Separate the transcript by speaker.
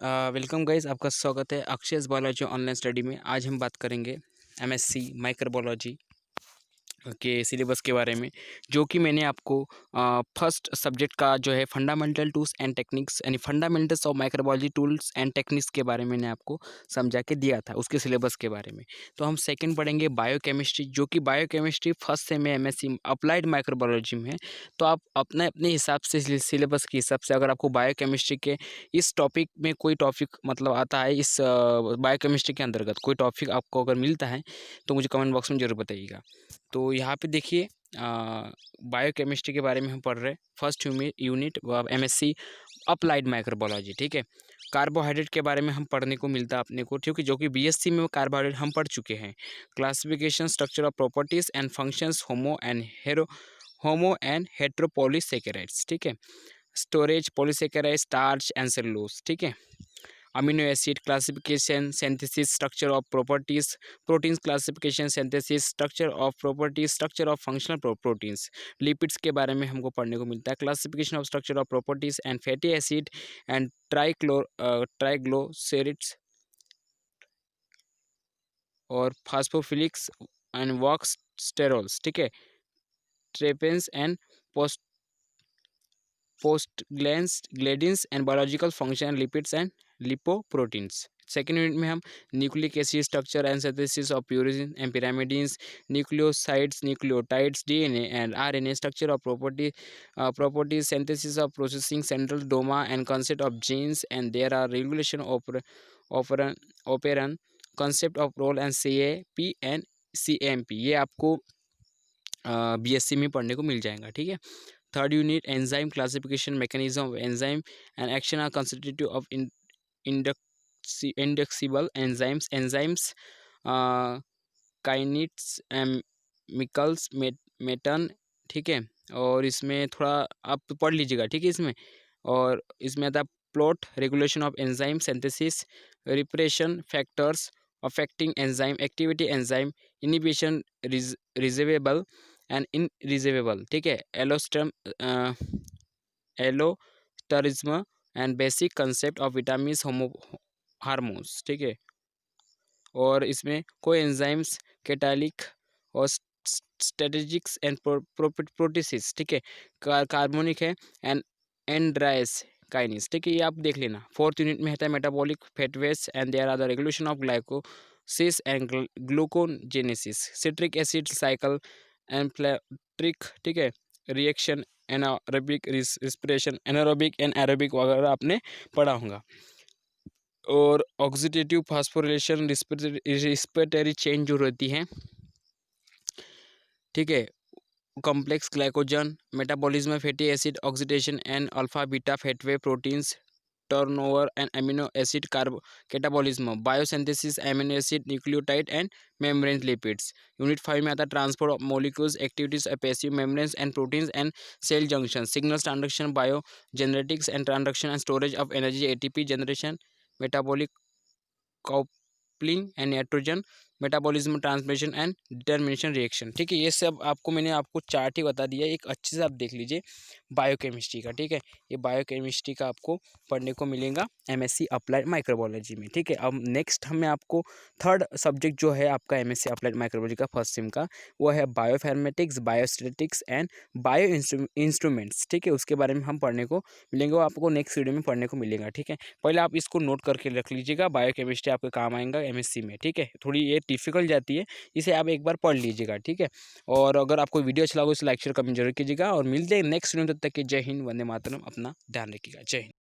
Speaker 1: Welcome guys, आपका स्वागत है अक्षयस बायोलॉजी ऑनलाइन स्टडी में। आज हम बात करेंगे एमएससी माइक्रोबायोलॉजी के सिलेबस के बारे में, जो कि मैंने आपको फर्स्ट सब्जेक्ट का जो है फंडामेंटल टूल्स एंड टेक्निक्स यानी fundamentals of microbiology tools and techniques के बारे में मैंने आपको समझा के दिया था, उसके सिलेबस के बारे में। तो हम सेकंड पढ़ेंगे बायोकेमिस्ट्री, जो कि बायोकेमिस्ट्री फर्स्ट से में एमएससी अप्लाइड माइक्रोबायोलॉजी में है। तो आप अपने अपने हिसाब से सिलेबस के हिसाब से अगर आपको बायोकेमिस्ट्री के इस टॉपिक में कोई टॉपिक मतलब आता है, इस बायोकेमिस्ट्री के अंतर्गत कोई टॉपिक आपको अगर मिलता है तो मुझे कमेंट बॉक्स में ज़रूर बताइएगा। तो यहाँ पे देखिए, बायोकेमिस्ट्री के बारे में हम पढ़ रहे हैं। First unit MSc applied microbiology, ठीक है। कार्बोहाइड्रेट के बारे में हम पढ़ने को मिलता है अपने को, क्योंकि जो कि बीएससी में कार्बोहाइड्रेट हम पढ़ चुके हैं। Classification, structure of properties and functions, homo and heteropolysaccharides, ठीक है। Storage, polysaccharide, starch and cellulose, ठीक है। Amino acid classification, synthesis, structure of properties, proteins classification, synthesis, structure of properties, structure of functional proteins. Lipids के बारे में हमको पढ़ने को मिलता है। Classification of structure of properties and fatty acid and triglycerides और फास्फोफिलिक्स एंड वॉक्स स्टेरोल्स, ठीक है। Terpenes and prostaglandins and biological function, lipids and lipoproteins. Second unit में हम nucleic acid structure and synthesis of purine and pyrimidines, nucleosides, nucleotides, DNA and RNA, structure of properties, synthesis of processing central doma and concept of genes and there are regulation operan concept of role and CAP and CMP, ये आपको BSc में पढ़ने को मिल जाएगा, ठीक है। Third unit enzyme classification, mechanism of enzyme and action are constitutive of inducible enzymes, kinetics, Michaelis, Menten, ठीक है। और इसमें थोड़ा आप पढ़ लीजिएगा, ठीक है इसमें। और इसमें आता है plot, regulation of enzyme synthesis, repression factors affecting enzyme activity, enzyme inhibition, reversible and irreversible, ठीक है। Allosterism and basic concept of vitamin hormones, ठीक है। और इसमें कोई एंजाइम्स, कैटालिक और स्ट्रेटेजिक्स एंड प्रोटीसिस, ठीक है। कार्बोनिक है एंड एंड्राइस काइनिस, ठीक है, ये आप देख लेना। फोर्थ यूनिट में होता है metabolic pathways and there are the regulation of glycolysis and gluconeogenesis, citric acid cycle amphibolic, ठीक है, reaction, anaerobic respiration, anaerobic and aerobic वगैरह आपने पढ़ा होगा। और ऑक्सीडेटिव फास्फोरिलेशन, रिस्पिरेटरी चेंज जो रहती है, ठीक है। Complex glycogen, metabolism, fatty acid oxidation and alpha beta pathway proteins, turnover and amino acid catabolism, biosynthesis, amino acid, nucleotide and membrane lipids. Unit 5 में आता है transport of molecules, activities of passive membranes and proteins and cell junction, signals transduction, bio genetics and transduction and storage of energy, ATP generation, metabolic coupling and nitrogen metabolism, transmission and determination reaction, ठीक है। ये सब आपको मैंने आपको chart ही बता दिया, एक अच्छे से आप देख लीजिए बायोकेमिस्ट्री का, ठीक है। ये बायोकेमिस्ट्री का आपको पढ़ने को मिलेगा एमएससी अप्लाइड माइक्रोबायोलॉजी में, ठीक है। अब नेक्स्ट हमें आपको थर्ड सब्जेक्ट जो है आपका एमएससी अप्लाइड माइक्रोबायोलॉजी का फर्स्ट सेम का, वो है बायोफार्मेटिक्स, बायोस्टैटिक्स एंड बायो इंस्ट्रूमेंट्स, ठीक है। उसके बारे में हम पढ़ने को मिलेंगे, वो आपको नेक्स्ट वीडियो में पढ़ने को मिलेगा, ठीक है। पहले आप इसको नोट करके रख लीजिएगा, बायोकेमिस्ट्री आपके काम आएगा एमएससी में, ठीक है। थोड़ी ये डिफिकल्ट जाती है, इसे आप एक बार पढ़ लीजिएगा, ठीक है। और अगर आपको वीडियो अच्छा लगा तो लाइक शेयर कमेंट जरूर कीजिएगा और मिलते हैं नेक्स्ट वीडियो, तब तक के जय हिंद, वंदे मातरम, अपना ध्यान रखिएगा, जय हिंद।